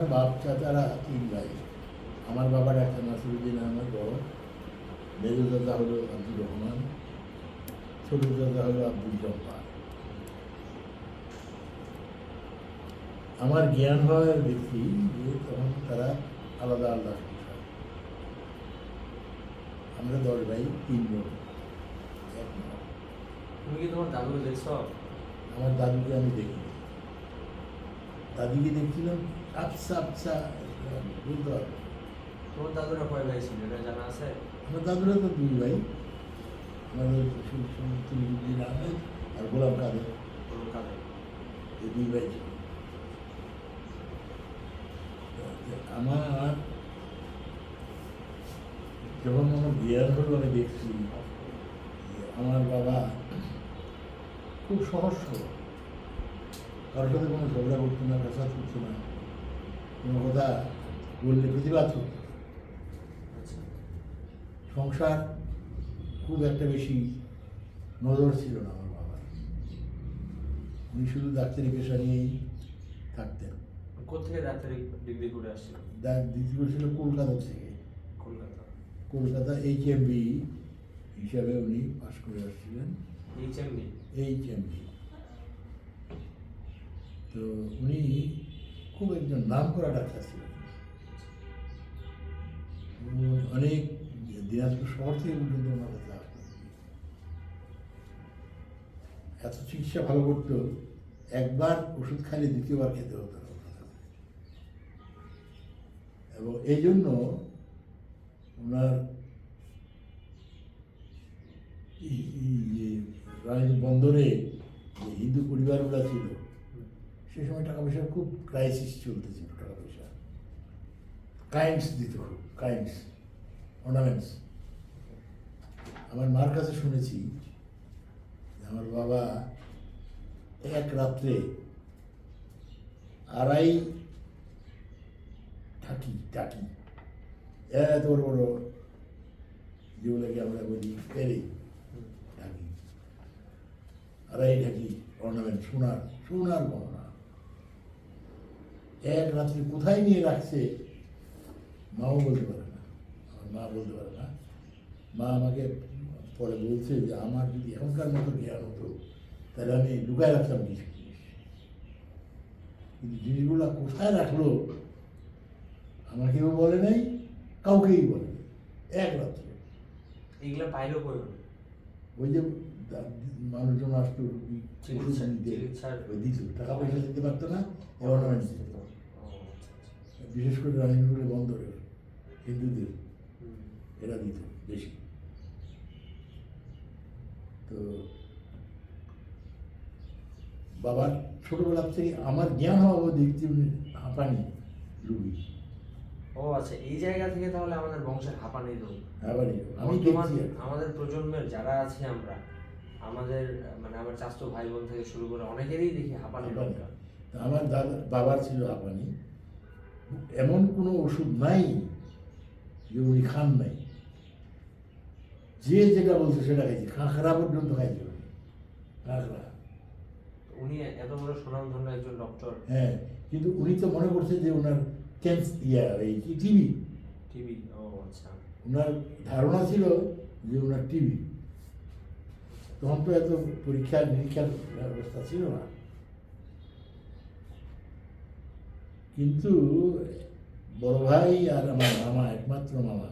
বাপ চাচারা তিন ভাই। আমার বাবা ডাক্তার নাসিরুদ্দিন আহমেদ বড়, মেজো দাদা হলো আব্দুর রহমান, ছোট দাদা হলো আব্দুল জব্বার। আমার জ্ঞান হওয়ার দেখি যে তখন তারা আলাদা আলাদা সংসার। আমরা 10 ভাই 3 বোন, এক মা। তুমি কি তোমার দাদুকে দেখছো? আমার দাদুকে আমি দেখি, দাদিকে দেখছিলাম আবসা আবসা, বলতে পারবো। তোমার দাদুরা কয় ভাই ছিল এটা জানা আছে? আমার দাদুরা তো 2 ভাই, আমাদের তুলিউদ্দিন আহমেদ আর গোলাম কাদের, এই 2 ভাই ছিল। আমার যখন আমার বিয়ার হলো আমি দেখছি আমার বাবা খুব সহজ সরল, কারোর সাথে কোনো ঝগড়া করতো না, ফ্যাসাদ করতো না, কোনো কথা বললে প্রতিবাদ করতো। সংসার খুব একটা বেশি নজর ছিল না আমার বাবার। উনি শুধু ডাক্তারি পেশা নিয়েই থাকতেন। কোথেকে ডাক্তারি ডিগ্রি করে আসছিল? ডিগ্রি করেছিল কলকাতা থেকে। কলকাতা HMB হিসাবে উনি পাশ করে আসছিলেন। HMB। তো উনি খুব একজন নাম করা ডাক্তার ছিলেন। অনেক দিনাজপুর শহর থেকে পর্যন্ত ওনার কাছে আসতেন। এত চিকিৎসা ভালো করতো, একবার ওষুধ খাইলে দ্বিতীয়বার খেতে হতো না। এবং এই জন্য ওনার বন্দরে যে হিন্দু পরিবারগুলো ছিল, সে সময় টাকা পয়সার খুব ক্রাইসিস চলতেছিল। টাকা পয়সা কাইন্ডস দিত, খুব কাইন্ডস, অর্নামেন্টস। আমার মার কাছে শুনেছি আমার বাবা এক রাত্রে 2.5 টাকি এত বড় বড়, যেগুলোকে আমরা বলি পেরে ঢাকি, 2.5 ঢাকি অর্নামেন্ট, সোনার গহনা এক রাত্রে কোথায় নিয়ে রাখছে মাও বলতে পারে না, আমার মা বলতে পারে না। মা আমাকে পরে বলছে যে আমার যদি এখনকার মতো জ্ঞান হতো তাহলে আমি লুকায় রাখতাম কিছু জিনিস, কিন্তু জিনিসগুলো কোথায় রাখলো আমাকেও বলে নাই, কাউকেই বলে নাই। এক রাত্রে এগুলো পাইলেও কই? ওই যে মানুষজন আসতো দিত, টাকা পয়সা দিতে পারতো না, অর্নামেন্টস দিত। বিশেষ করে রানীনগরের বন্দরের হিন্দুদের এরা দিত বেশি। তো বাবার ছোটবেলার থেকে আমার জ্ঞান হওয়া দেখছি উনি হাঁপানি রুগী। ও আচ্ছা, এই জায়গা থেকে তাহলে আমাদের বংশের হাঁপানি রোগ। আমি দেখছি আমাদের প্রজন্মের যারা আছি আমরা, আমাদের মানে আমার চাচাতো ভাই বোন থেকে শুরু করে অনেকেরই দেখি হাঁপানি রোগটা। আমার বাবার ছিল হাঁপানি, এমন কোনো ওষুধ নাই যে উনি খান নাই, যে যেটা বলছে সেটা খাইছে, খাঁখরা পর্যন্ত খাইছে উনি, খাঁখরা। উনি এত বড় সুনামধন্য একজন ডক্টর। হ্যাঁ, কিন্তু উনি তো মনে করছে যে ওনার এই টিবি। ও আচ্ছা। ওনার ধারণা ছিল যে ওনার টিবি। তখন তো এত পরীক্ষা নিরীক্ষার ব্যবস্থা ছিল না। কিন্তু বড় ভাই আর আমার মামা, একমাত্র মামা,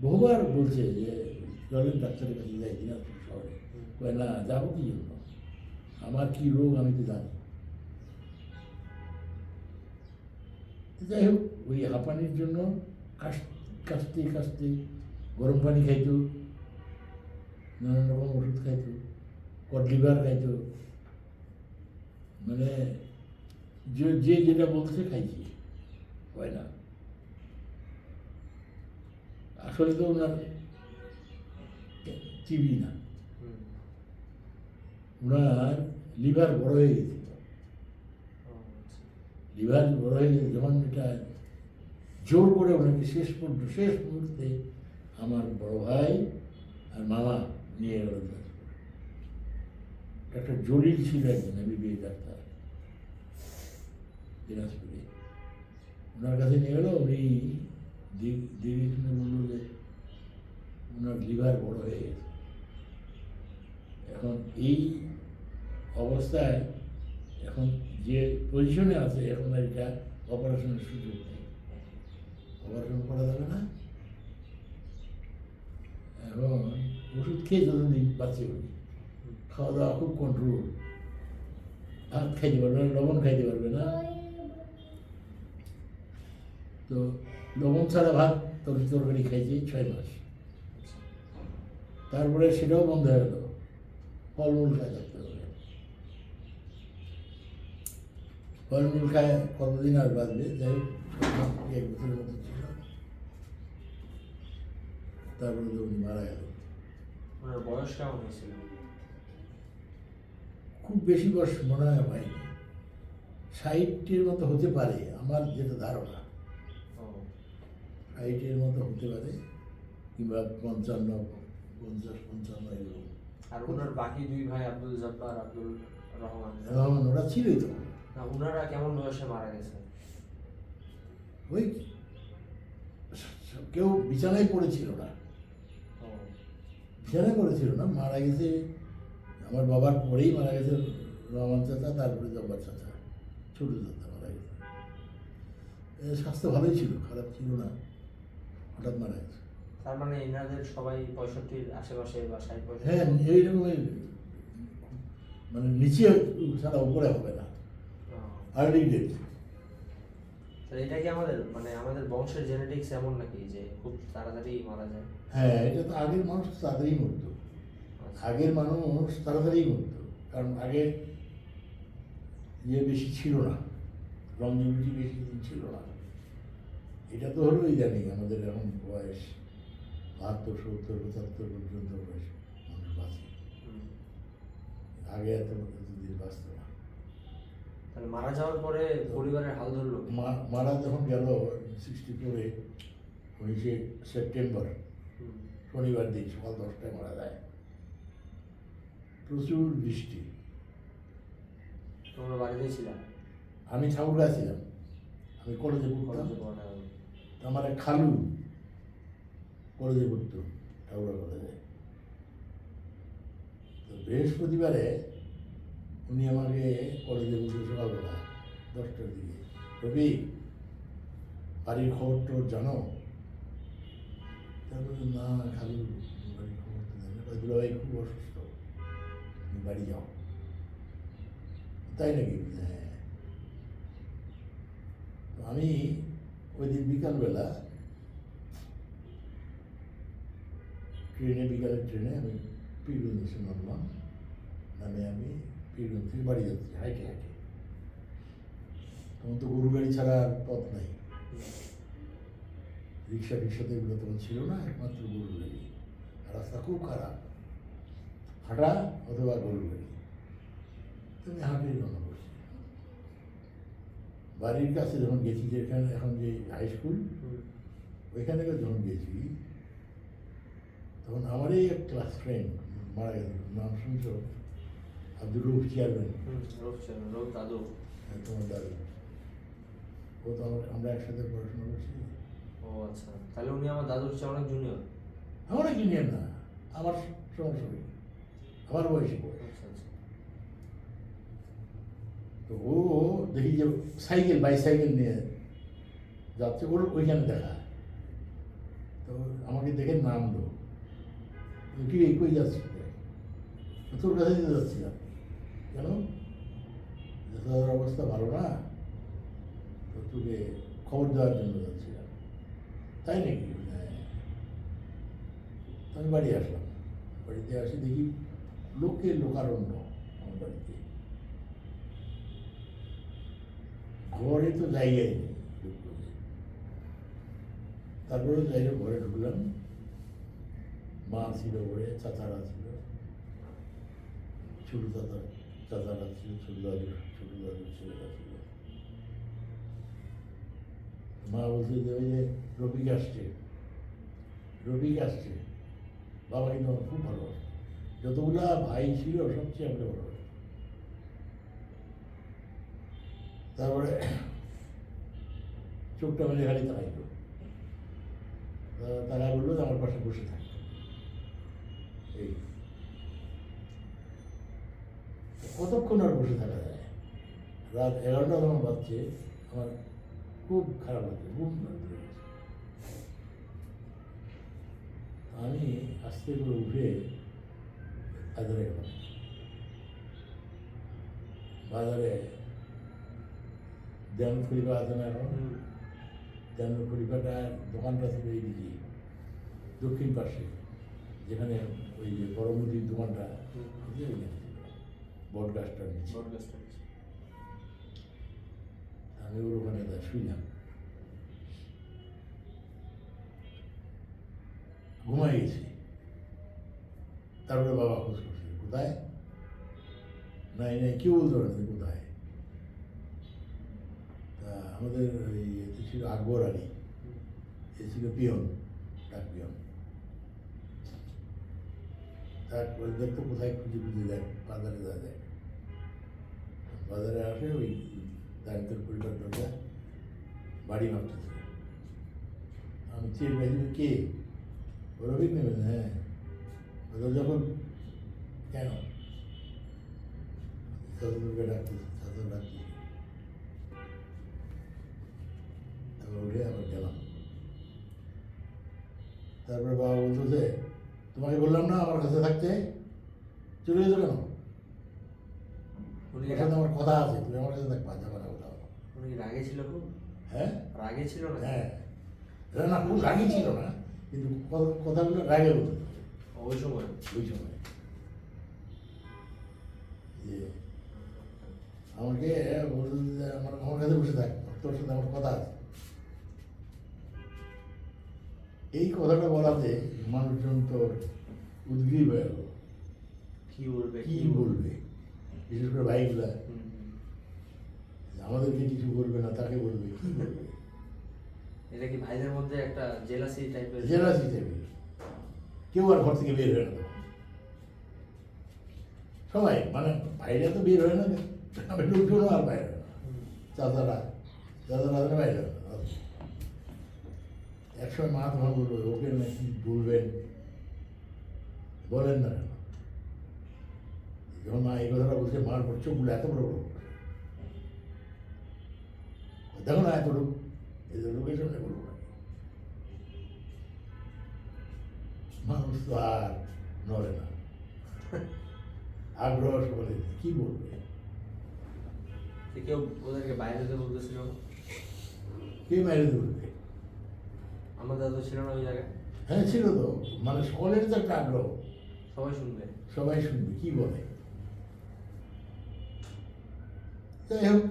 বহুবার বলছে যে চলেন ডাক্তারের কাছে যাই দিনাজপুর শহরে। কয় না, যাবো কি জন্য, আমার কি রোগ আমি তো জানি। যাই হোক, ওই হাঁপানির জন্য কাশতে কাশতে গরম পানি খাইতো, নানান রকম ওষুধ খাইতো, কড লিভার খাইতো, মানে যে যেটা বলছে খাইছি, হয় না। আসলে তো ওনার টিবি না, ওনার লিভার বড় হয়ে গেছিল। লিভার বড় হয়ে গেছে যখন, এটা জোর করে ওনাকে শেষ মুহূর্তে আমার বড় ভাই আর মামা নিয়ে গেল। ডাক্তার জলিল ছিল একজন MBBS ডাক্তার, দিনাজপুরে। ওনার কাছে নিয়ে গেলো, উনি দিদি শুনে বললো যে ওনার লিভার বড় হয়ে গেছে। এখন এই অবস্থায় এখন যে পজিশনে আছে এখন এটা অপারেশনের সুযোগ নেই, অপারেশন করা যাবে না। এখন ওষুধ খেয়ে যতদিন বাঁচে উনি, খাওয়া দাওয়া খুব কন্ট্রোল, ভাত খাইতে পারবে না, লবণ খাইতে পারবে না। তো লবণ ছাড়া ভাত তরকারি খাইছে 6 মাস, তারপরে সেটাও বন্ধ হয়ে গেল, ফলমূল খাই থাকতে হবে। ফলমূল খায় কতদিন আর বাঁচবে, যাই হোক 1 বছরের মতো ছিল, তারপরে তো উনি মারা গেল। ওনার বয়স কেমন হয়েছিল? খুব বেশি বয়স মনে হয় হয়নি, 60-এর মতো হতে পারে আমার যেটা ধারণা, ও 60-এর মতো হতে পারে, কিংবা 50-55 এরকম। আর ওনার বাকি 2 ভাই আব্দুল জব্বার, আব্দুল রহমান, ওরা ছিলই তো, না ওনারা কেমন বয়সে মারা গেছে? ওই কেউ বিছানায় পড়েছিল না, ও বিছানায় পড়েছিল না, মারা গেছে আমার বাবার পরেই মারা গেছে রহমান চাচা, তারপরে জব্বার চাচা, ছোট চাচা মারা গেছে। স্বাস্থ্য ভালোই ছিল, খারাপ ছিল না, হঠাৎ মারা গেছে। তার মানে এনাদের সবাই 65-র আশেপাশে বা 60-65? হ্যাঁ, এইরকমই, মানে নিচে ছাড়া উপরে হবে না, আর্লি ডেট। তো এটা কি আমাদের মানে আমাদের বংশের জেনেটিক্স এমন নাকি যে খুব তাড়াতাড়ি মারা যায়? হ্যাঁ, এটা তো আগের মানুষ তাড়াতাড়ি মরতো, আগের মানুষ তাড়াতাড়ি মরতো, কারণ আগে বেশি ছিল না, লংজিভিটি বেশি দিন ছিল না। এটা তো হলো ইদানিং, আমাদের এখন বয়স 72, 70, 75 পর্যন্ত বয়স মানুষ বাঁচে, আগে এতদিন বাঁচত না। তাহলে মারা যাওয়ার পরে পরিবারের হাল ধরলো? মারা যখন গেল 64-এ 19শে সেপ্টেম্বর, শনিবার দিন সকাল 10টায় মারা যায়। প্রচুর বৃষ্টি, তোমরা বাড়িতেই ছিলাম? আমি ঠাকুরগাঁ ছিলাম, আমি কলেজে পড়তাম, আমার এক খালু কলেজে পড়তো, ঠাকুরগাঁ কলেজে। তো বৃহস্পতিবারে উনি আমাকে কলেজে বসে সকালবেলা 10টার দিকে, রবি বাড়ির খবর তো জানো? তারপরে না খালু বাড়ির খবর তো জানি না, দুলাভাই খুব অসুস্থ, তুমি বাড়ি যাও। তাই নাকি? হ্যাঁ। তো আমি ওই দিন বিকালবেলা বিকালের ট্রেনে আমি পীরগঞ্জ এসে নামলাম, নামে আমি পীরগঞ্জ থেকে বাড়ি যাচ্ছি হাইটে হাইটে। তখন তো গরু গাড়ি ছাড়া আর পথ নাই, রিক্সাতে এগুলো তখন ছিল না, একমাত্র গরু গাড়ি, রাস্তা খুব খারাপ, হাঁটা অথবা গরু গাড়ি। তুমি হাঁটেই রওনা করছি। বাড়ির কাছে যখন গেছি, যেখানে এখন যে হাই স্কুল, ওইখানে যখন গেছি, তখন আমারই এক ক্লাস ফ্রেন্ড মারা গেল, নাম শুনছ? আব্দুল রউফ চেয়ারম্যান, দাদু। হ্যাঁ, তোমার দাদু। ও তো আমরা একসাথে পড়াশোনা করছি। ও আচ্ছা, তাহলে উনি আমার দাদুর চেয়ে অনেক জুনিয়র? আমার জুনিয়র না, আমার সমস্যা, আমার বয়সী বয়স। আচ্ছা আচ্ছা। তো ও দেখি যে বাইসাইকেল নিয়ে যাচ্ছে, ওর ওইখানে দেখা। তো আমাকে দেখে নামলো, কি কই যাচ্ছি? তোর কাছে দিতে যাচ্ছিলাম। কেন? দাদার অবস্থা ভালো না, তো তোকে খবর দেওয়ার জন্য যাচ্ছিলাম। তাই নাকি? হ্যাঁ। আমি বাড়ি আসলাম, বাড়িতে আসি দেখি লোকারণ্য আমার বাড়িতে, ঘরে তো জায়গায় নেই। তারপরে যাই হোক ঘরে ঢুকলাম, মা ছিল ঘরে, চাচারা ছিল, ছোট চাচারা ছিল, ছোট দাদুর ছেলেরা ছিল। মা বলছে যে ওই যে রফিক আসছে। বাবা কিন্তু আমার খুব ভালোবাসে, যতগুলা ভাই ছিল সবচেয়ে আমাকে ভালোবাসে। তারপরে চোখটা মেলে খালি তাকাইল, তারা বললো যে আমার পাশে বসে থাকে। এই কতক্ষণ আর বসে থাকা যায়? রাত 11টা যখন বাজছে আমার খুব খারাপ লাগছে, ঘুম ধরে গেছে। আমি আস্তে করে উঠে বাজারে গেলাম। বাজারে যেমন খলিফা আছে না এখন, যেমন খলিফাটা দোকানটা ছিল এইদিকে দক্ষিণ পাশে, যেখানে ওই যে বড় মুদির দোকানটা বট গাছটার নিচে, আমি ওর ওখানে শুইলাম, ঘুমাই গেছি। তারপরে বাবা খোঁজ করছে, কোথায়? নাই নাই, কেউ বলতে পারে না কোথায়। তা আমাদের ওই এতে ছিল আকবর আলী, এ ছিল পিয়ন, ডাক পিয়ন। তারপরে দেখতো কোথায় খুঁজে খুঁজে দেয়, বাজারে যা দেয়। বাজারে আসে ওই দায়িত্বের পরিবার দরজা বাড়ি মারতেছে। আমি চেয়ে পাইছি, কে? রফিক নেবেন? হ্যাঁ। যখন কেন ছাত্রকে ডাকতেছে, ছাত্র ডাকতেছে, তারপর উঠে আবার গেলাম। তারপরে বাবা বলতেছে, তোমাকে বললাম না আমার কাছে থাকতে, চলে গেছো কেন? ওর সাথে আমার কথা আছে, তুমি আমার কাছে থাকবা, যাবা না কোথাও। উনি কি রাগে ছিল খুব? হ্যাঁ, রাগে ছিল না? হ্যাঁ, এটা না খুব রাগি ছিল না, কিন্তু কথাগুলো রাগে বলতো ওই সময়। ওই সময় যে আমাকে বলতো যে আমার কাছে বসে থাক, তোর সাথে আমার কথা আছে। এই কথাটা বলাতে মানুষজন তো উদ্গ্রীব হয়ে গেল, কি বলবে কি বলবে, বিশেষ করে ভাইগুলা আমাদেরকে কিছু বলবে না, তাকে বলবে, কি বলবে। এটা কি ভাইদের মধ্যে একটা জেলাসি টাইপের? জেলাসি টাইপের। কেউ আর ঘর থেকে বের হয় না, সবাই মানে ভাইরা তো বের হয় না, আমি লোকজনও আর বাইরে হয় না, চাচারা বাইরে হয় না। একসময় মা তখন বলবে, ওকে নাকি বলবেন, বলেন না কেন? যখন মা এই কথাটা বলছে, মার পর চোখগুলো এত বড় বড়, দেখো না এত লোক, এই লোকের সামনে বলবো না। মানুষ তো আর নড়ে না, আগ্রহ সকলে কি বলবে। কেউ ওদেরকে বাইরে যেতে বলতেছিল? কে বাইরে বলবে? আমার দাদা ছিল না ওই জায়গায়? হ্যাঁ ছিল তো, মানে সকলের তো একটা আগ্রহ, সবাই শুনবে, সবাই শুনবে কি বলে। যাই হোক,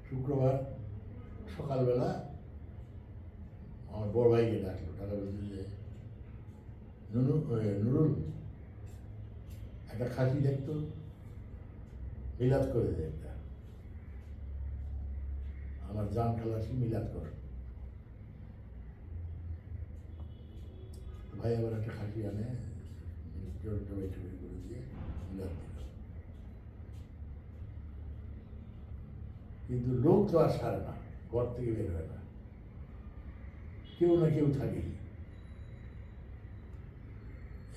শুক্রবার সকালবেলা আমার বড় ভাইকে ডাকলো, টাকা বলছে যে নুরুল একটা খাসি দেখতো, মিলাদ করে দেয় একটা, আমার জান খালাসি মিলাদ কর। ভাই আবার একটা খাসি আনে, জবাই করে দিয়ে মিলাদ দিল। কিন্তু লোক তো আর সারে না, ঘর থেকে বের হয় না, কেউ না কেউ থাকেই।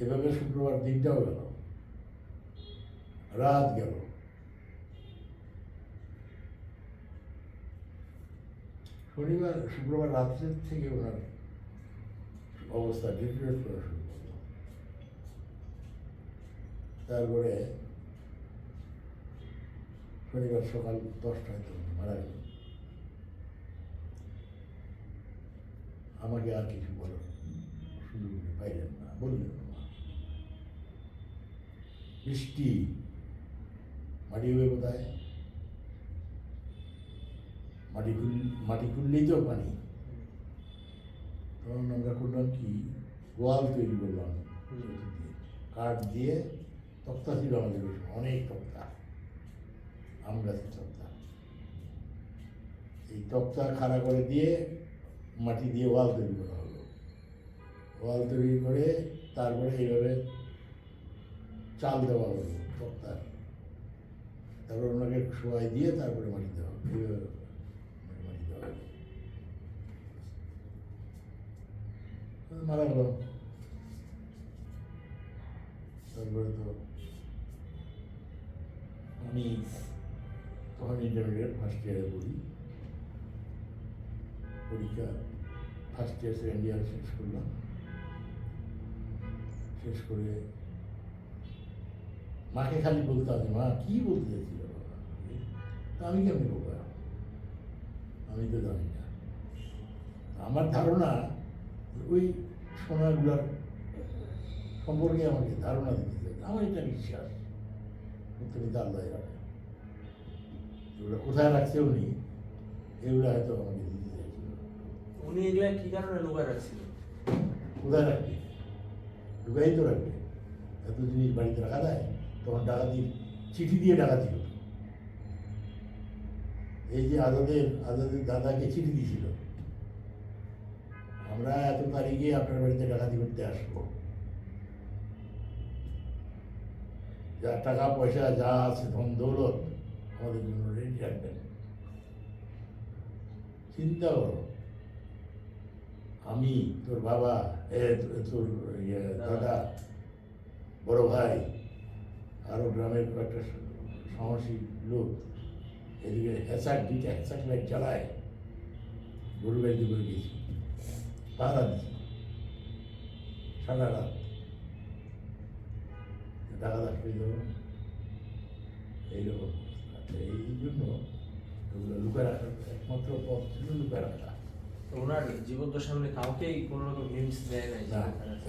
এভাবে শুক্রবার দিনটাও গেল, রাত গেল। শুক্রবার রাত্রের থেকে ওনার অবস্থা ডিটেরিয়েট করা শুরু করল। তারপরে শনিবার সকাল 10টায় তো মারা গেল। আমাকে আর কিছু বলার সুযোগ পাইলেন না, বললেন না। বৃষ্টি, মাটি হবে কোথায়? মাটি খুললেই তো পানি। তখন আমরা করলাম কি, গোয়াল তৈরি করলাম কাঠ দিয়ে, তক্তা ছিল আমাদের অনেক তক্তা, আম গাছের তক্তা। এই তক্তা খাড়া করে দিয়ে মাটি দিয়ে ওয়াল তৈরি করা হলো। ওয়াল তৈরি করে তারপরে এইভাবে চাল দেওয়া হলো তক্তার। তারপর ওনাকে শোয়াই দিয়ে তারপরে মাটি দেওয়া হবে, এইভাবে মাটি দেওয়া হবে। মারা গেল। তারপরে তো আমি তখন ইন্টারমিডিয়েট ফার্স্ট ইয়ারে পড়ি, পরীক্ষা ফার্স্ট ইয়ার সেকেন্ড ইয়ার শেষ করলাম। শেষ করে মাকে খালি বলতাম যে মা কী বলতে চাইছিল বাবা, তা আমি কেমনি বলবো, আমি তো জানি না। আমার ধারণা ওই সোনাগুলার সম্পর্কে আমাকে ধারণা দিতে চাই, আমার এটা বিশ্বাস তুমি তো আল্লাহ রাখে, এগুলো কোথায় রাখছে উনি এগুলো হয়তো আমাকে দিতে চাইছিল। উনি এগুলা কি কারণে লুকায় রাখছিল? কোথায় রাখবে, লুকাই তো রাখবে। এত জিনিস বাড়িতে রাখা যায়, তখন ডাকাতির চিঠি দিয়ে ডাকাতি হতো। এই যে আজাদের দাদাকে চিঠি দিয়েছিল, আমরা এত তারিখে আপনার বাড়িতে ডাকাতি করতে আসবো, যা টাকা পয়সা যা আছে ধন দৌলত আমাদের জন্য রেডি রাখবেন। চিন্তা করো, আমি, তোর বাবা, তোর দাদা, বড় ভাই, আরও গ্রামের কয়েকটা সাহসী লোক, এদিকে দুইটা হ্যাচাক লাইট জ্বালায় গরু গাড়িতে করে গেছি, পাহারা দিচ্ছি সারা রাত, টাকা আসবে যাবো এইরকম। এই জন্য ওগুলো লুকায় রাখার একমাত্র পথ ছিল লুকায় রাখা। তো ওনার জীবদ্দশার সামনে কাউকেই কোনো রকম হিন্টস দেয় নাই? না,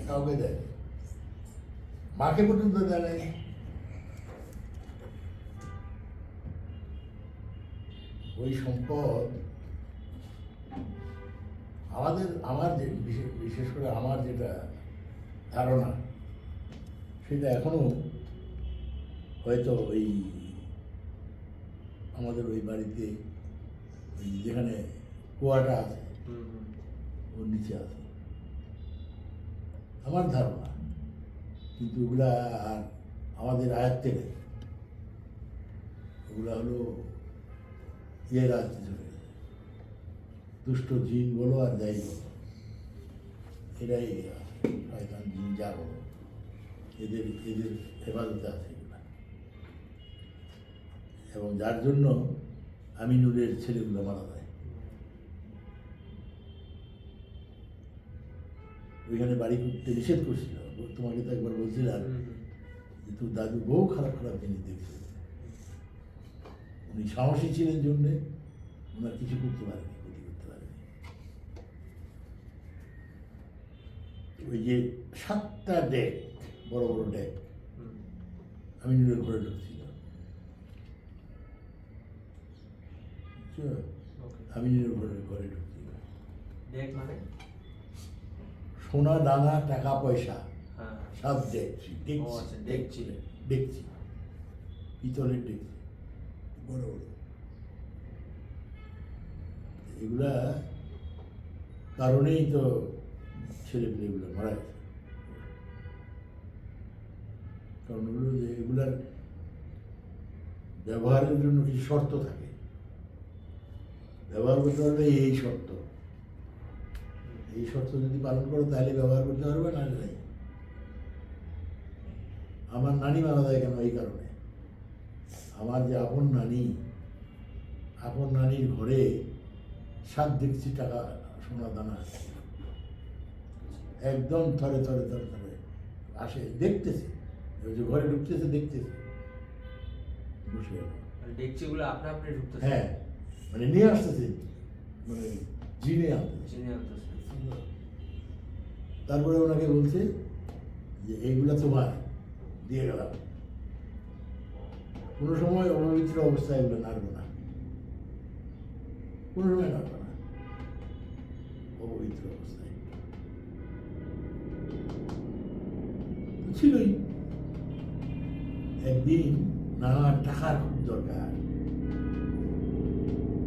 কাউকে দেয়, মাকে পর্যন্ত দেয় নাই। ওই সম্পদ আমার যে বিশেষ করে আমার যেটা ধারণা, সেটা এখনো হয়তো ওই আমাদের ওই বাড়িতে ওই যেখানে কুয়াটা আছে ওর নিচে আছে আমার ধারণা, কিন্তু ওগুলা আর আমাদের আয়ত্তে নেই, ওগুলা হলো ইয়ের আয়ত্তে চলে গেছে, দুষ্ট জিন বলো আর যাই বলো, এরাই শয়তান জিন যা বলো, এদের হেফাজতে আছে এগুলা। এবং যার জন্য আমিনুলের ছেলেগুলো মারা যায়। ওইখানে বাড়ি করতে নিষেধ করছিল, তোমাকে তো একবার বলছিলাম যে তোর দাদু বহু খারাপ খারাপ জিনিস দেখছে, উনি সাহসী ছিলেন জন্যে ওনার কিছু করতে পারেনি, ক্ষতি করতে পারেনি। ওই যে 7টা ডেক, বড় বড় ডেক আমিনুলের ঘরে ঢুকছিল, আমিনুলের ঘরে ঢুকছিল। ডেক মানে সোনা দানা টাকা পয়সা, হ্যাঁ, সব ডেকছি, ও আচ্ছা, ডেকচি। ডেকছি, পিতলের ডেকছি, বড় বড়। এগুলা কারণেই তো ছেলেপেলেগুলো মারা গেছে। কারণ হলো যে এগুলার ব্যবহারের জন্য কিছু শর্ত থাকে, ব্যবহার করতে পারলে এই শর্ত, এই শর্ত যদি পালন করো তাহলে ব্যবহার করতে পারবে, না নাই। আমার নানি মারা যায় কেন? এই কারণে, আমার যে আপন নানির ঘরে 7 ডেকচি টাকা সোনা দানা একদম থরে থরে থরে থরে আসে, দেখতেছে, ওই যে ঘরে ঢুকতেছে দেখতেছে, বসে গেল। ডেকচিগুলো আপনি ঢুকতেছে? হ্যাঁ, মানে নিয়ে আসতেছে, মানে জিনে আনতেছে। চিনি আনতেছে। তারপরে ওনাকে বলছে যে এইগুলা তোমার দিয়ে গেলাম, কোনো সময় অপবিত্র অবস্থায় এগুলো নাড়বে না, কোনো সময় নাড়বে না অপবিত্র অবস্থায়। ছিলই। একদিন নানার টাকার খুব দরকার,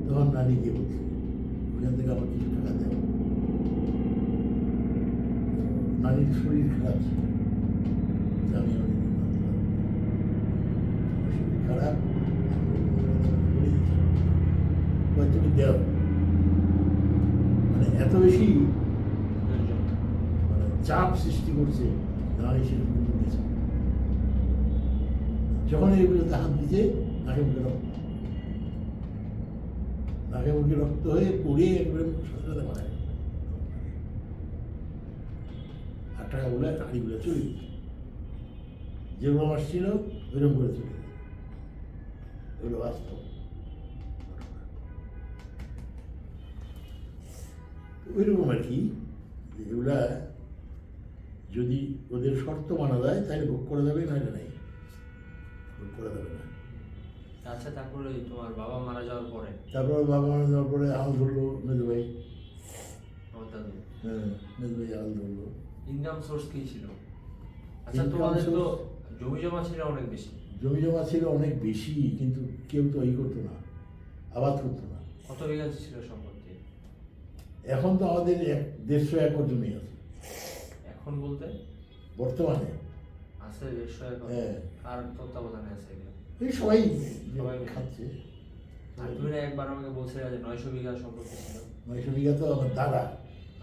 তখন নানিকে বলছে ওখান থেকে আমার কিছু টাকা দেব। নানির শরীর খারাপ ছিল, আমি শরীর খারাপ, তুমি দেও, মানে এত বেশি মানে চাপ সৃষ্টি করছে নারী শিল্প গেছে। যখন এগুলোতে হাত দিচ্ছে নাকে মুখে রক্ত, নাকে মুখে রক্ত হয়ে পড়িয়ে একবারে সাথে সাথে মারা গেল। 8 টাকা বলে হাড়িগুলো চলে গেছে, যেগুলো আমার ছিল ওইরকম করে চলে গেছে। এগুলো বাস্তব। ওইরকম আর কি, এগুলা যদি ওদের শর্ত মানা যায় তাহলে ভোগ করা যাবে, নাহলে নাই, ভোগ করা যাবে না। আচ্ছা, তারপরে তোমার বাবা মারা যাওয়ার পরে তারপর বাবা মারা যাওয়ার পরে আল ধরলো মেজু ভাই। আমার দাদু হ্যাঁ, মেজু ভাই আল ধরলো। ইনকাম সোর্স কি ছিল? আচ্ছা, Income তোমাদের তো source- জমি জমা ছিল অনেক বেশি। জমি জমা ছিল অনেক বেশি, কিন্তু কেউ তো করতো না, আবাদ করতো না। কত বিঘা ছিল সম্পত্তি? এখন তো আমাদের 150 একর জমি আছে এখন বলতে বর্তমানে। আছে 150 একর। হ্যাঁ। আর তত্ত্বাবধানে আছে এগুলো? এই সবাই সবাই মিলে। খাচ্ছে। আর তুমি না একবার আমাকে বলছিলে যে 900 বিঘা সম্পত্তি ছিল? 900 বিঘা তো আমার দাদা,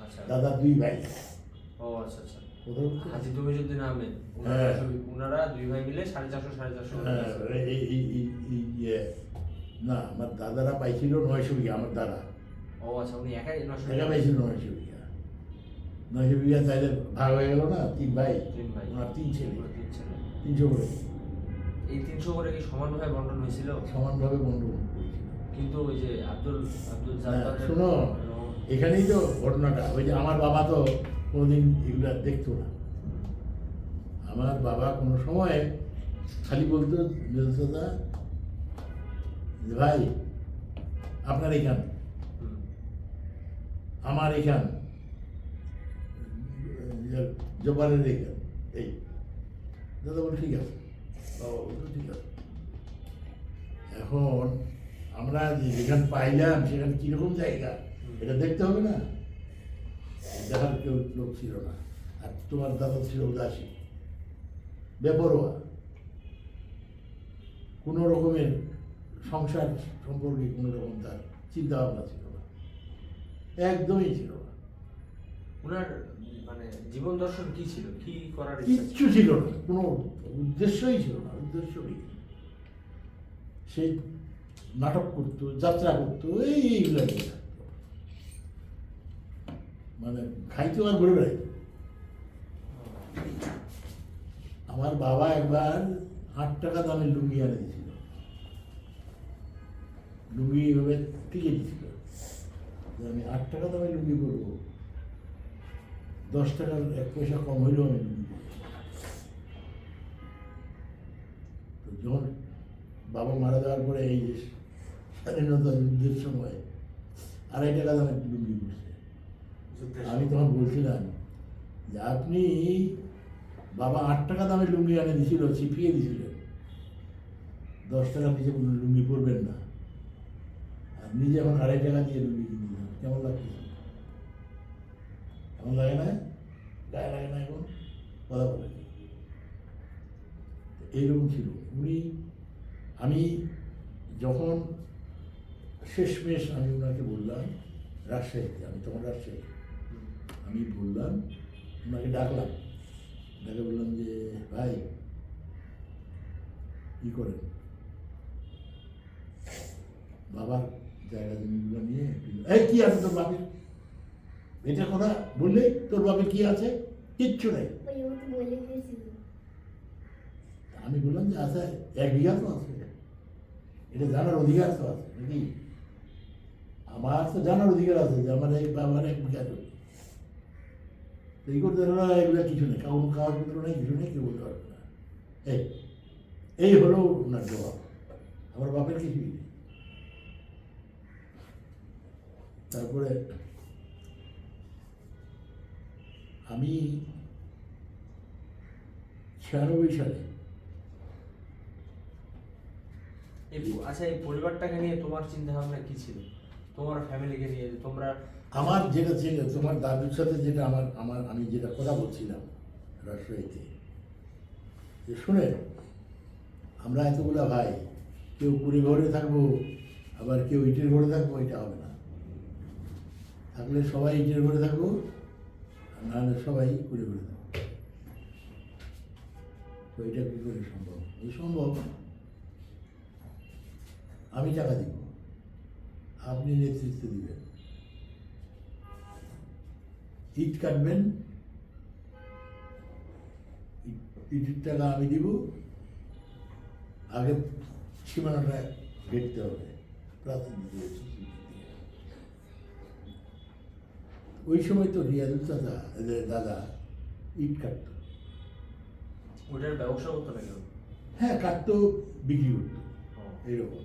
আচ্ছা। দাদা 2 ভাই। ও আচ্ছা আচ্ছা। কোথাও তো- হাজি তমিজুদ্দিন আহমেদ, হ্যাঁ। ওনারা 2 ভাই মিলে 450 450 হ্যাঁ, না, আমার দাদারা পাইছিল 900 বিঘা, আমার দাদা ও আচ্ছা, উনি একাই 900 একা পাইছিল 900 বিঘা। 900 বিঘা চাইলে ভাগ হয়ে গেল না, 3 ভাই, 3 ভাই, ওনার 3 ছেলে, ওনার 3 ছেলে। 300 করে এই 300 করে কি সমানভাবে বন্টন হয়েছিল? সমানভাবে বন্টন করেছিল। কিন্তু ওই যে আব্দুল হ্যাঁ, জাব্বারের শোনো, এখানেই তো ঘটনাটা। ওই যে আমার বাবা তো কোনোদিন এগুলো দেখতো না। আমার বাবা কোনো সময় খালি বলতো, দাদা যে ভাই আপনার এখান, হুম। আমার এখান, জবারের এখান, এই দাদা বলে ঠিক আছে, বাবা বলতো ঠিক আছে। এখন আমরা যেখান পাইলাম সেখানে কীরকম জায়গা এটা দেখতে হবে না, দেখার কেউ লোক ছিল না। আর তোমার দাদা ছিল উদাসী, বেপরোয়া, কোনো রকমের সংসার সম্পর্কে কোনো রকম তার চিন্তা ভাবনা ছিল না, একদমই ছিল না। ওনার মানে জীবন দর্শন কি ছিল? কি করার ইচ্ছা ছিল? কিচ্ছু ছিল না, কোনো উদ্দেশ্যই ছিল না, উদ্দেশ্যই সেই নাটক করতো, যাত্রা করতো, এইগুলো নিয়ে থাকতো। মানে খাইতো আর ঘুরে বেড়াইতো। আমার বাবা একবার 8 টাকা দামের লুঙ্গি এনে দিয়েছিল, লুঙ্গি এভাবে টিকে দিয়েছিল যে আমি 8 টাকা দামের লুঙ্গি করবো, 10 টাকার 1 পয়সা কম হইলেও আমি লুঙ্গি করবো। তো যখন বাবা মারা যাওয়ার পরে এই যে স্বাধীনতা যুদ্ধের সময় 2.5 টাকা দামের লুঙ্গি করছে, আমি তখন বলছিলাম যে আপনি বাবা 8 টাকা দামের লুঙ্গি এনে দিয়েছিল, ছিপিয়ে দিয়েছিলেন, 10 টাকা নিচে কোনো লুঙ্গি পরবেন না, আর নিজে এখন 2.5 টাকা দিয়ে লুঙ্গি কিনে দিলেন, কেমন লাগছে? কেমন লাগে না? গায়ে লাগে না? এখন কথা বলে এইরকম ছিল উনি। আমি যখন শেষমেশ আমি ওনাকে বললাম, রাজশাহীতে, আমি তখন রাজশাহী, আমি বললাম, ওনাকে ডাকলাম, ডাকে বললাম যে ভাই কী করেন? বাবার জায়গা জমিগুলো নিয়ে, এই কী আছে তোর বাপের? এটা কথা বললে তোর বাপের কী আছে? কিচ্ছু নেই। আমি বললাম যে আচ্ছা 1 বিঘা তো আছে, এটা জানার অধিকার তো আছে নাকি? আমার তো জানার অধিকার আছে যে আমার এই বাবার 1 বিঘা জমি। এই করতে এগুলো কিছু নেই, কারণ কাগজপত্র নেই, কিছু নেই, কেউ বলতে পারবে না। এই হলো ওনার জবাব, আমার বাপের কিছুই নেই। তারপরে আমি 96 সালে আচ্ছা, এই পরিবারটাকে নিয়ে তোমার চিন্তা ভাবনা কি ছিল? তোমার ফ্যামিলিকে নিয়ে যে তোমরা আমার যেটা ছিল, তোমার দাদুর সাথে যেটা আমি যেটা কথা বলছিলাম রাজশাহীতে, যে শুনে আমরা এতগুলা ভাই, কেউ কুড়ি ঘরে থাকবো, আবার কেউ ইটের ঘরে থাকবো, এটা হবে না। থাকলে সবাই ইটের ঘরে থাকবো, আর নাহলে সবাই করে থাকবো। তো এটা কী করে সম্ভব? এই সম্ভব। আমি টাকা দিব, আপনি নেতৃত্ব দিবেন, ইট কাটবেন, ইটের টাকা আমি দিব। আগে সীমানাটা ঘেটতে হবে, প্রাচীন দিয়ে, ওই সময় তো রিয়াজুল চাচা দাদা ইট কাটতো। ওটার ব্যবসা করতো না কেউ? হ্যাঁ, কাটতো, বিক্রি করতো, এইরকম।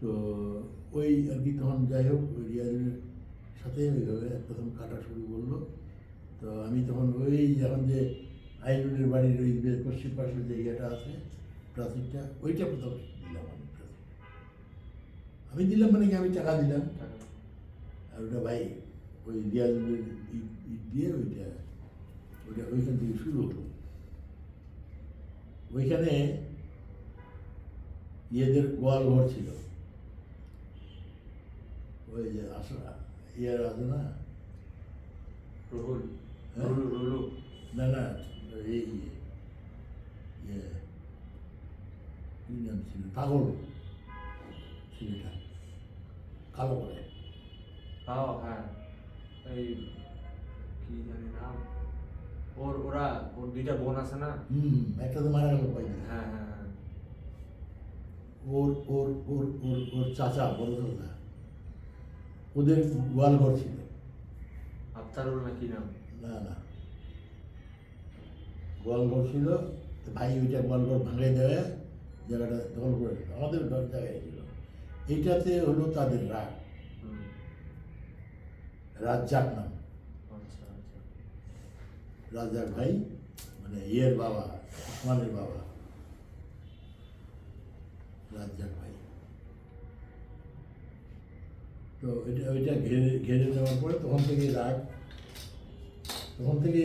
তো ওই আর কি তখন যাই হোক ওই রিয়াজুলের সাথে ওইভাবে প্রথম কাটা শুরু করলো। তো আমি তখন ওই যখন যে আইনুলের বাড়ির ওই যে পশ্চিম পাশের যে ইয়েটা আছে, প্রাচীরটা, ওইটা প্রথম দিলাম আমি। আমি দিলাম মানে কি, আমি টাকা দিলাম, আর ওটা ভাই ওই রিয়াজুলের ইট দিয়ে ওইটা ওইখান থেকে শুরু হলো। ওইখানে ইয়েদের গোয়াল ঘর ছিল, ওই যে ইয়ার আছে না, রুহুল, হ্যাঁ? রুলু, না না, এই ইয়ে কি নাম ছিল, পাগল ছেলেটা, কালো করে। হ্যাঁ, এই কি জানি নাম, ওর দুইটা বোন আছে না? একটা তো মারা গেল কয়েকদিন। হ্যাঁ হ্যাঁ হ্যাঁ। ওর ওর ওর ওর ওর চাচা, বড় চাচা, ওদের গোয়াল ঘর ছিল। আফতারুল না কি নাম? না না, গোয়াল ঘর ছিল। তো ভাই ওইটা গোয়াল ঘর ভাঙে দেওয়া, জায়গাটা দখল করে নিল, আমাদের ঘর জায়গায় ছিল। এইটাতে হলো তাদের রাগ, রাজ্জাক নাম। আচ্ছা আচ্ছা। রাজ্জাক ভাই মানে ইয়ের বাবা, ওসমানের বাবা, রাজ্জাক ভাই। তো ওইটা ঘেরে নেওয়ার পরে তখন থেকে রাগ, তখন থেকে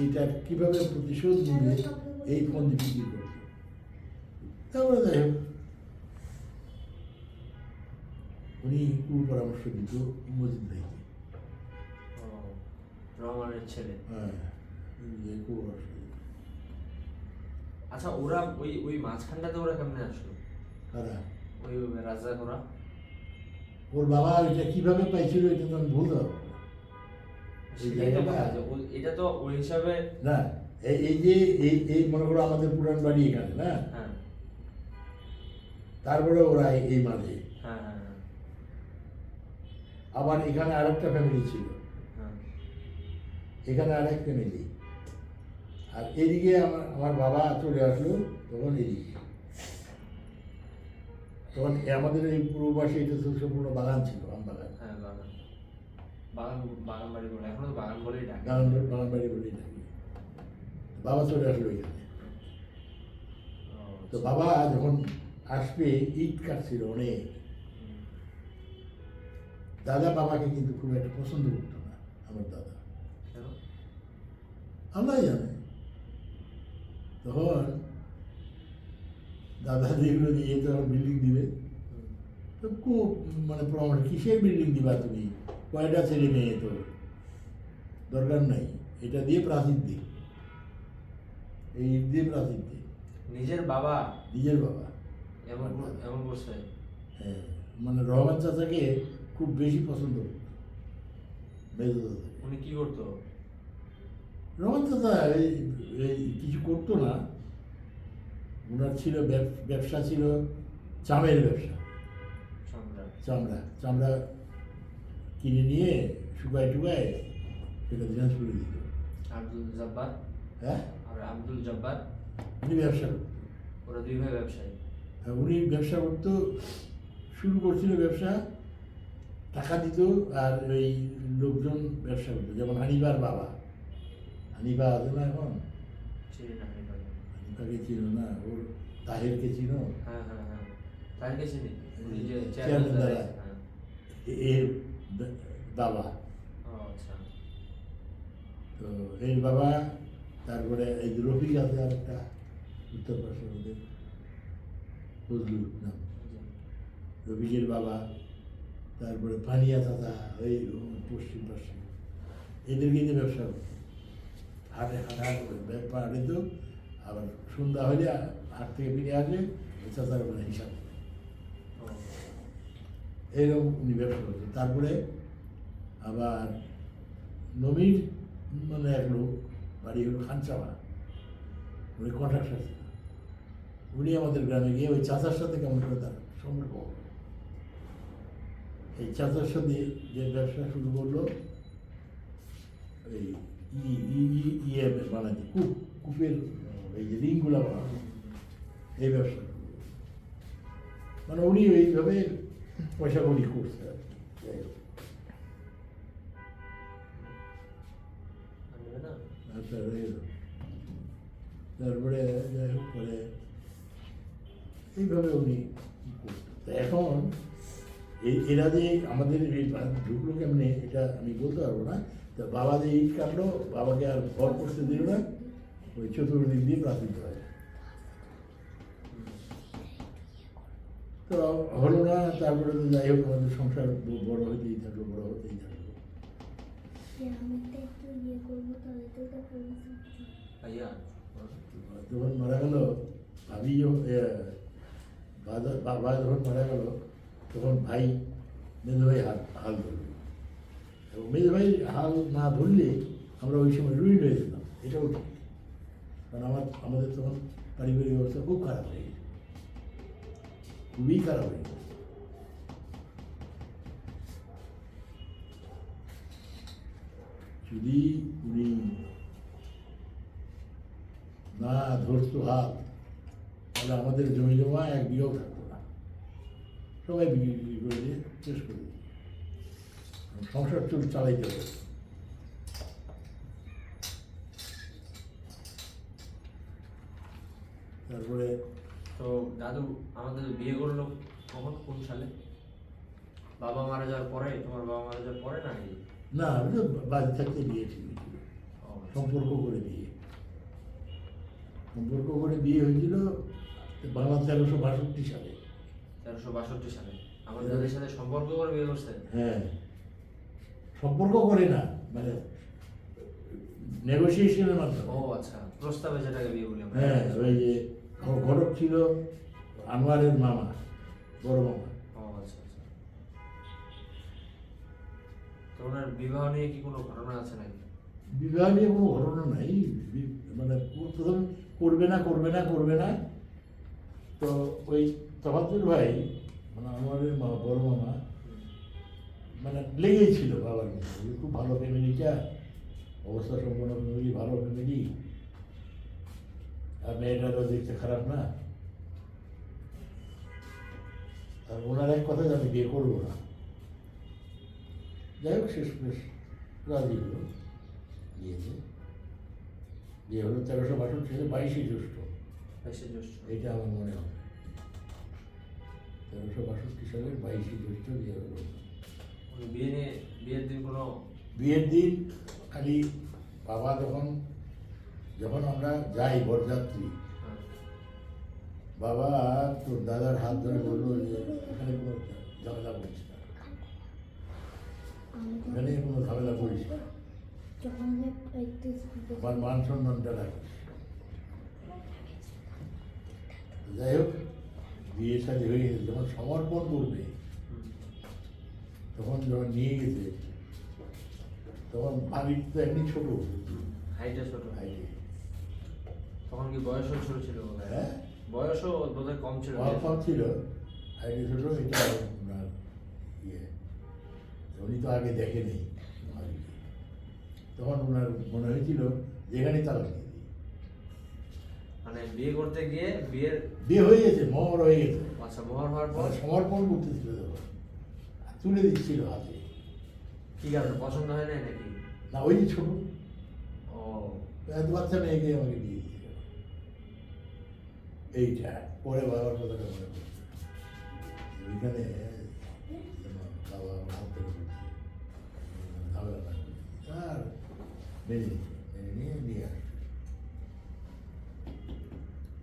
এইটা কীভাবে প্রতিশোধ নিবে এই ফোন বিক্রি করতো। তারপরে যাই হোক উনি পরামর্শ দিত মজিদ ভাইকে। রহমানের ছেলে। হ্যাঁ, পরামর্শ দিত। আচ্ছা, ওরা ওই মাঝখানটাতে ওরা কেমনে আসলো? কারা? ওই রাজ্জাক ওরা? ওর বাবা ওইটা কিভাবে পাইছিল এটা তো আমি বলতে পারবো না। এই জায়গাটা এটা তো ওই হিসাবে না, এই যে এই মনে করো আমাদের পুরান বাড়ি এখানে না, হ্যাঁ তারপরে ওরা এই মাঝে, হ্যাঁ হ্যাঁ হ্যাঁ আবার এখানে আরেকটা ফ্যামিলি ছিল, হ্যাঁ। এখানে আরেক ফ্যামিলি, আর এদিকে আমার বাবা চলে আসলো তখন এদিকে। তখন আমাদের এই পূর্ব পাশে এটা তো সম্পূর্ণ বাগান ছিল, আম বাগান। হ্যাঁ, বাগান বাগান বাড়ি বলে, এখনো তো বাগান বলেই ডাকে। বাগান বাড়ি বলেই থাকি। বাবা চলে আসলো এখানে। তো বাবা যখন আসবে ইট কাটছিল অনেক, দাদা বাবাকে কিন্তু খুব একটা পছন্দ করতো না আমার দাদা, আমরাই জানি। তখন দাদা দেখলো যে এ তো এখন বিল্ডিং দিবে, তো খুব মানে পরামর্শ, কিসের বিল্ডিং দিবা তুমি, কয়টা ছেলে মেয়ে, তো দরকার নাই, এটা দিয়ে প্রাচীর দিই, এই ইট দিয়ে প্রাচীর দিই। নিজের বাবা? নিজের বাবা এমন এমন করছে? হ্যাঁ, মানে রহমান চাচাকে খুব বেশি পছন্দ করতো মেজো দাদাকে। উনি কি করতো? রহমান চাচা এই কিছু করতো না, ওনার ছিল ব্যবসা ছিল চামের ব্যবসা, চামড়া কিনে নিয়ে শুকায় টুকায় সেটা দিনাজপুরে দিত। আব্দুল জব্বার? হ্যাঁ, আর আব্দুল জব্বার উনি ব্যবসা করতো। ওরা দুই ভাই ব্যবসায়ী। হ্যাঁ, উনি ব্যবসা করতো, শুরু করছিল ব্যবসা, টাকা দিত, আর ওই লোকজন ব্যবসা করতো, যেমন হানিফার বাবা, হানিফা আছে না এখন, চিনি না হানিফাকে চিনো না, ওর তাহেরকে চিনো? হ্যাঁ হ্যাঁ হ্যাঁ, তাদেরকে চিনি, উনি যে চেয়ারম্যান দ্বারা, হ্যাঁ। এর বাবা। ও আচ্ছা। তো এই বাবা, তারপরে এই যে রফিক আছে আর একটা উত্তর পাশে ওদের, ফজলুর নাম, রবিজের বাবা, তারপরে পানিয়া চাচা, ওই পশ্চিম পাশে, এদেরকে নিয়ে ব্যবসা করতো। হাটে হাটে তো আবার সন্ধ্যা হলে হাট থেকে ফিরে আসলে ওই চাচার ওখানে হিসাব করে। এইরকম উনি ব্যবসা করতেন। তারপরে আবার নবীর মানে এক লোক, বাড়ি হলো খানচাওয়া, উনি কন্ট্রাক্টর ছিল। উনি আমাদের গ্রামে গিয়ে ওই চাচার সাথে কেমন করে তার সম্পর্ক হলো। এই চাচার সাথে যে ব্যবসা শুরু করলো, এই ইয়ে বানাতে কূপের এই যে রিংগুলো বানানো, এই ব্যবসা শুরু করলো। মানে উনি ওইভাবে পয়সা কড়ি করছে আর কি। যাই হোক। আচ্ছা, তারপরে যাই হোক পরে এইভাবে উনি করতেন। এখন এরা যে আমাদের এই ঢুকলো কেমনে এটা আমি বলতে পারবো না। তো বাবা যে ইট কাটলো, বাবাকে আর ঘর করতে দিল না, ওই চতুর্দিক দিয়ে প্রাথমিক হয়। তো হলো না, তারপরে তো যাই হোক আমাদের সংসার বড় হতেই থাকলো, বড় হতেই থাকলো। যখন মারা গেল ভাবি, বাবা যখন মারা গেল তখন ভাই মেজো ভাই হাল ধরল, এবং মেজো ভাই হাল না ধরলে আমরা ওই সময় রুইন হয়ে যেতাম, এটাও ঠিক। কারণ আমাদের তখন পারিবারিক অবস্থা খুব খারাপ হয়ে গেছে, খুবই খারাপ হয়ে গেছে। যদি উনি না ধরতো হাত, তাহলে আমাদের জমি জমা এক বিঘাও থাকতো না, সবাই বিক্রি করে দিয়ে শেষ করে দিই, সংসার চালাইতে হবে। তারপরে তো দাদু আমাদের বিয়ে করলো কখন, কোন সালে? বাবা মারা যাওয়ার পরে? তোমার বাবা মারা যাওয়ার পরে না? না, আমি তো বাড়ি থাকতে বিয়ে ঠিক হয়েছিল, সম্পর্ক করে বিয়ে হয়েছিল বাংলা 1362 সালে। 1362 সালে আমার দাদের সাথে সম্পর্ক করে বিয়ে করছে? হ্যাঁ, সম্পর্ক করে না, মানে নেগোসিয়েশনের মাধ্যমে। ও আচ্ছা, প্রস্তাবে যেটাকে বিয়ে বলি আমরা। হ্যাঁ, ওই যে ঘটক ছিল আনোয়ারের মামা, বড় মামা। ও আচ্ছা আচ্ছা। তো ওনার বিবাহ নিয়ে কি কোনো ঘটনা আছে নাকি? বিবাহ নিয়ে কোনো ঘটনা নাই, মানে প্রথম করবে না, তো ওই তফাতুল ভাই মানে আনোয়ারের বড় মামা মানে লেগেই ছিল বাবার মধ্যে, খুব ভালো ফ্যামিলিটা, অবস্থা সম্পন্ন ফ্যামিলি, ভালো ফ্যামিলি, আর মেয়েটা তো দেখতে খারাপ না। আর ওনার এক কথা যে আমি বিয়ে করবো না। যাই হোক শেষ রাজি হলো, বিয়ে হলো 1362 সালে 22শে জ্যৈষ্ঠ। এটা আমার মনে হয় 1362 সালের 22শে জ্যৈষ্ঠ বিয়ে হলো। বিয়ের দিন কোনো বিয়ের দিন খালি বাবা যখন আমরা যাই বরযাত্রী, বাবা তোর দাদার হাত ধরে বললো যে এখানে কোনো ঝামেলা করিস না, এখানে কোনো ঝামেলা করিস না, আমার মান সম্মানটা রাখিস। যাই হোক বিয়ে শাদী হয়ে গেছে, যখন সমর্পণ করবে তখন যখন নিয়ে গেছে, তখন ভাবি তো এমনি ছোট, হাইটে ছোট, তখন কি বয়সও ছোট ছিল? হ্যাঁ, বয়সও বোধহয় কম ছিল, কম ছিল, হাইটে ছোট। এটা ওনার ইয়ে, উনি তো আগে দেখেনি, তখন ওনার মনে হয়েছিল যেখানে তালাক দিয়ে দিই। মানে বিয়ে করতে গিয়ে বিয়ে হয়ে গেছে, মোহর হয়ে গেছে। আচ্ছা, মোহর হওয়ার পর সমর্পণ করতেছিল, তখন তুলে দিচ্ছিল হাতে। কি কারণে? পছন্দ হয় নাই নাকি? না, ওই যে ছোট, ও এত বাচ্চা মেয়েকে আমাকে বিয়ে দিয়েছিল। এইটা পরে বাবার কথাটা মনে করছে, ওইখানে বাবা আমার হাত ধরে বলছে ঝামেলা না করছে, আর মেনে নিয়ে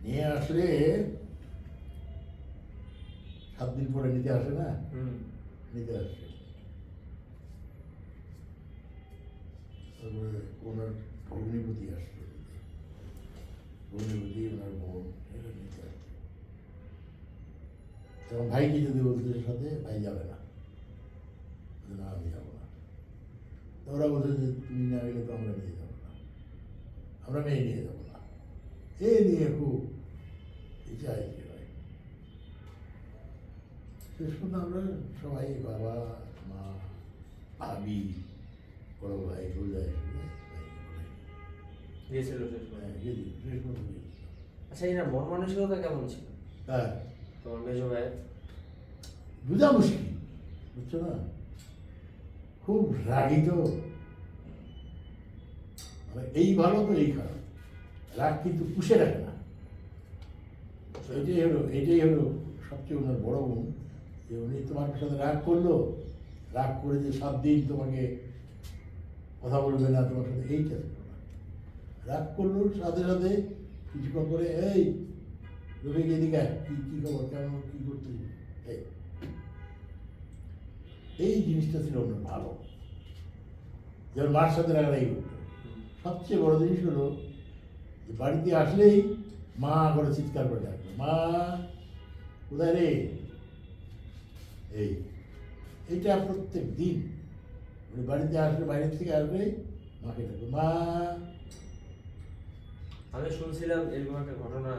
নিয়ে আসলে 7 দিন পরে নিতে আসে না, হুম। নিতে আসে। তারপরে ওনার ভগ্নিপতি আসলো, ভগ্নিপতি ওনার বোন এরা নিতে আসে। তখন ভাইকে যদি বলতে সাথে, ভাই যাবে না, বলছে, না আমি যাবো না। তো ওরা বলছে যে তুমি না গেলে তো আমরা নিয়ে যাবো না, আমরা মেয়ে নিয়ে যাবো না। এ নিয়ে খুব ইচ্ছা হয়েছে ভাই। শেষ পর্যন্ত আমরা সবাই, বাবা মা ভাবি বড় ভাই বোঝায় গিয়েছিল শেষ পর্যন্ত। হ্যাঁ গেছি, শেষ পর্যন্ত গেছি। আচ্ছা, এনার মন মানসিকতা কেমন ছিল হ্যাঁ, তোমার মেজো ভাইয়ের? বোঝা মুশকিল, বুঝছো না, খুব রাগী তো, মানে এই ভালো তো এই খারাপ, রাগ কিন্তু পুষে রাখে না। এটাই হলো সবচেয়ে ওনার বড় গুণ, যে উনি তোমার সাথে রাগ করলো, রাগ করে যে 7 দিন তোমাকে কথা বলবে না তোমার সাথে, এইটা ছিল না। রাগ করলো সাথে সাথে কিছুক্ষণ করে, এই লোকে গিয়ে দিকে কি কি খবর, কেমন কি করছিস, এই জিনিসটা ছিল ওনার ভালো। যেমন মার সাথে রাগারাগি করতো। সবচেয়ে বড় জিনিস হলো যে বাড়িতে আসলেই মা করে চিৎকার করে ডাকতো, মা কোথায় রে, এইটা প্রত্যেক দিন উনি বাড়িতে আসলে, বাইরের থেকে আসলে মাকে ডাকতো, মা। আমি শুনছিলাম এরকম একটা ঘটনা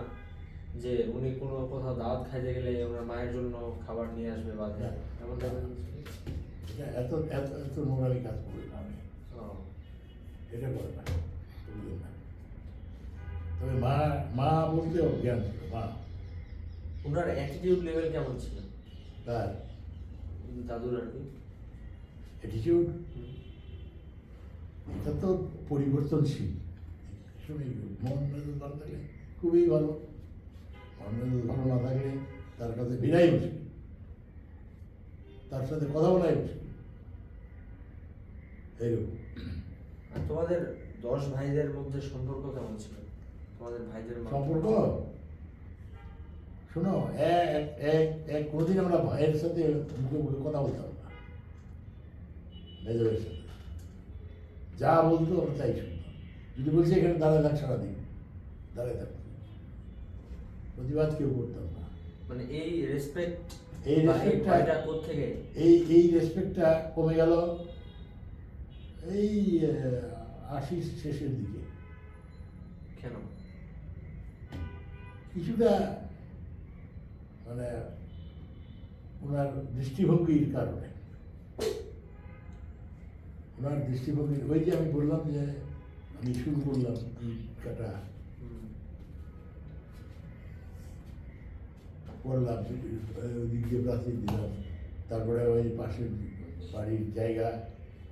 যে উনি কোনো কোথাও দাওয়াত খাইতে গেলে ওনার মায়ের জন্য খাবার নিয়ে আসবে বাধে, এমন টাইপের কিছু? এটা এত এত এত নোংরামি কাজ করি না আমি, ও, এটা করে না, বুঝলেন না। তবে মা মা বলতে অজ্ঞান ছিল, মা। ওনার অ্যাটিটিউড লেভেল কেমন ছিল তার দাদুর আর কি? অ্যাটিটিউড এটা তো পরিবর্তনশীল। শুনে মন মেজাজ ভালো থাকলে খুবই ভালো, মন মেজাজ ভালো না থাকলে তার কাছে বিনাই মুশকিল, তার সাথে কথা বলাই মুশকিল, এইরকম। আর তোমাদের 10 ভাইদের মধ্যে সম্পর্ক কেমন ছিল? তোমাদের ভাইদের মধ্যে? সম্পর্ক শোনো, এক কোনোদিন আমরা ভাইয়ের সাথে মুখে মুখে কথা বলতাম না, মেজরের সাথে যা বলতো আমরা তাই শুনতাম। যদি বলছি এখানে দাঁড়ায় থাক সারাদিন, দাঁড়ায় থাকতো, প্রতিবাদ কেউ করতাম না। মানে এই রেসপেক্ট, এই রেসপেক্টটা কোত্থেকে? এই রেসপেক্টটা কমে গেল এই 80 শেষের দিকে। কেন? কিছুটা মানে ওনার দৃষ্টিভঙ্গির কারণে, ওনার দৃষ্টিভঙ্গি, ওই যে আমি বললাম যে আমি শুরু করলাম ইট কাটা, করলাম, ওদিক দিয়ে প্রাচীর দিলাম, তারপরে ওই পাশের বাড়ির জায়গা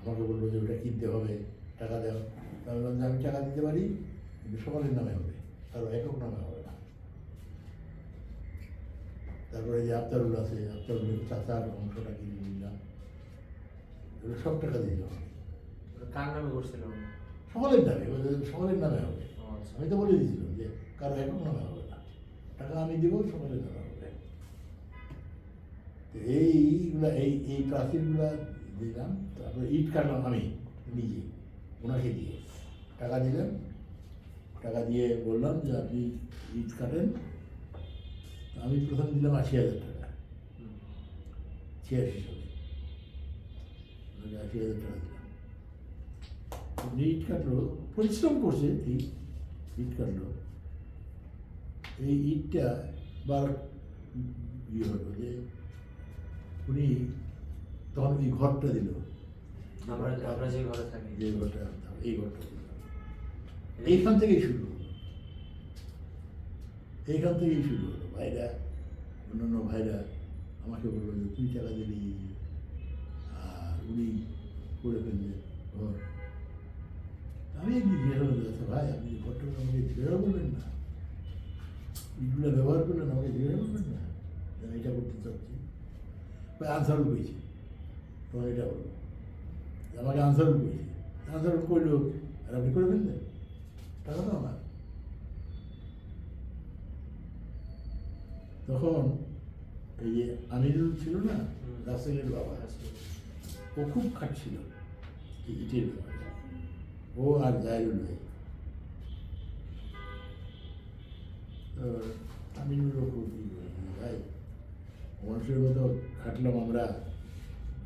আমাকে বললো যে ওটা কিনতে হবে, টাকা দেওয়া। আমি বললাম যে আমি টাকা দিতে পারি, কিন্তু সকলের নামে হবে, কারো একক নামে হবে না। তারপরে যে আফতারুল আছে, আফতারুলের চাচার অংশটা কিনে নিলাম, এগুলো সব টাকা দিয়ে দেওয়া হবে। কার নামে করছিল? সকলের নামে, সকলের নামে হবে। ও আচ্ছা। আমি তো বলে দিয়েছিলাম যে কারো একক নামে হবে না, টাকা আমি দেবো, সকলের নামে হবে। তো এইগুলা এই প্রাচীরগুলা দিলাম, তারপরে ইট কাটলাম আমি নিজে, ওনাকে দিয়ে টাকা দিলাম, টাকা দিয়ে বললাম যে আপনি ইট কাটেন। আমি প্রথম দিলাম 80,000 টাকা, 86 সালে 80,000 টাকা দিলাম। উনি ইট কাটলো, পরিশ্রম করছে, এই ইট কাটলো। এই ইটটা বার ইয়ে হলো যে উনি তখন এই ঘরটা দিল, আমরা যে ঘরে থাকি, যে ঘরটা, এই ঘরটা দিল। এইখান থেকেই শুরু হলো, এইখান থেকেই শুরু হলো। ভাইরা, অন্যান্য ভাইরা আমাকে বললো যে তুই টাকা দিলি, আর উনি করে ফেললেন ঘর। আমি জিজ্ঞেস করলাম, আচ্ছা ভাই আপনি ঘরটা আমাকে জিজ্ঞাসা করবেন না, ইটগুলো ব্যবহার করলেন, আমাকে জিজ্ঞাসা করবেন না যে আমি এটা করতে চাচ্ছি। আনসারও পেয়েছি, তোমার এটা বলবো, আমাকে আনসারও পেয়েছি, আনসারও করলো, আর আপনি করে ফেললেন, টাকা তো আমার। তখন এই যে আমিরুল ছিল না, হুম। রাসেলের বাবা, আচ্ছা। ও খুব খাটছিল এই ইটের ব্যাপারে। ও আর জায়রুল ভাই। তো আমিরুলও খুব ই বলেছিল, ভাই মানুষের মতো খাটলাম আমরা,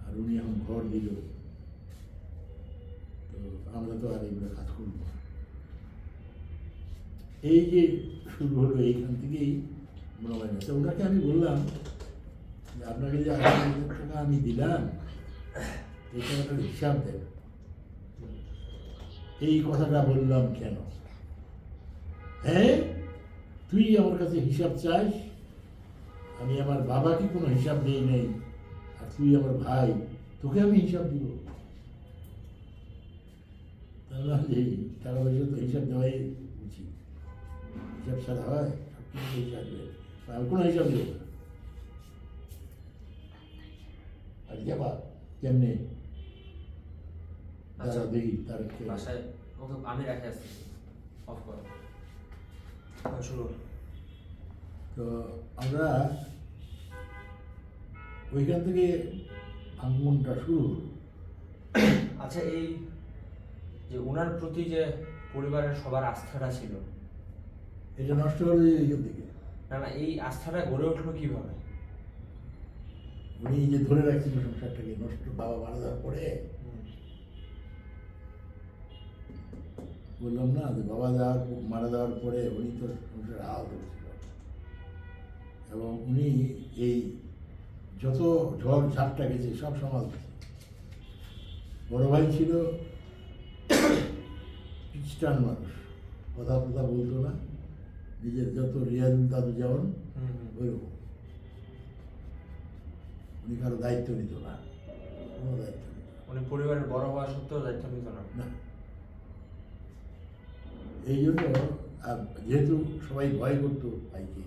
আর উনি এখন ঘর দিল, তো আমরা তো আর এগুলো কাজ করবো না। এই যে শুরু হলো এইখান থেকেই মনে হয় না। তো ওনাকে আমি বললাম যে আপনাকে যে 8,000 টাকা আমি দিলাম, এই টাকাটার হিসাব দেন। এই কথাটা বললাম কেন? হ্যাঁ, তুই আমার কাছে হিসাব চাস? আমি আমার বাবাকে কোনো হিসাব নেই নেই, আর তুই আমার ভাই, তোকে আমি হিসাব দিব? তাহলে এই টাকা পয়সা তো হিসাব দেওয়াই উচিত। হিসাব ছাড়া হয়? সব কিছু হিসাব দেবে, আমি কোনো হিসাব দেবো না। আর যাবা কেমনে? আচ্ছা। তারা দেখি তার বাসায় ওকে আমি রেখে আসছি, অফ করো। হ্যাঁ, শুরু। তো আমরা ওইখান থেকে ভাঙনটা শুরু হলো। আচ্ছা, এই যে ওনার প্রতি যে পরিবারের সবার আস্থাটা ছিল, এটা নষ্ট হলো যে এইখান থেকে। না না, এই আস্থাটা গড়ে উঠলো কিভাবে? উনি যে ধরে রাখছিল সংসারটাকে, নষ্ট বাবা মারা যাওয়ার পরে, বললাম না যে বাবা মারা যাওয়ার পরে উনি তো সংসার হাল ধরেছিল, এবং উনি এই যত ঝড় ঝাপটা গেছে সব সামাল দিয়েছে। বড় ভাই ছিল খ্রিস্টান মানুষ, কথা বলতো না, নিজের যত রিয়াজ দাদু যেমন ওইরকম, উনি কারো দায়িত্ব নিত না, কোনো দায়িত্ব নিত উনি পরিবারের বড় হওয়া সত্ত্বেও দায়িত্ব নিত না। না। এই জন্য, আর যেহেতু সবাই ভয় করতো ভাইকে,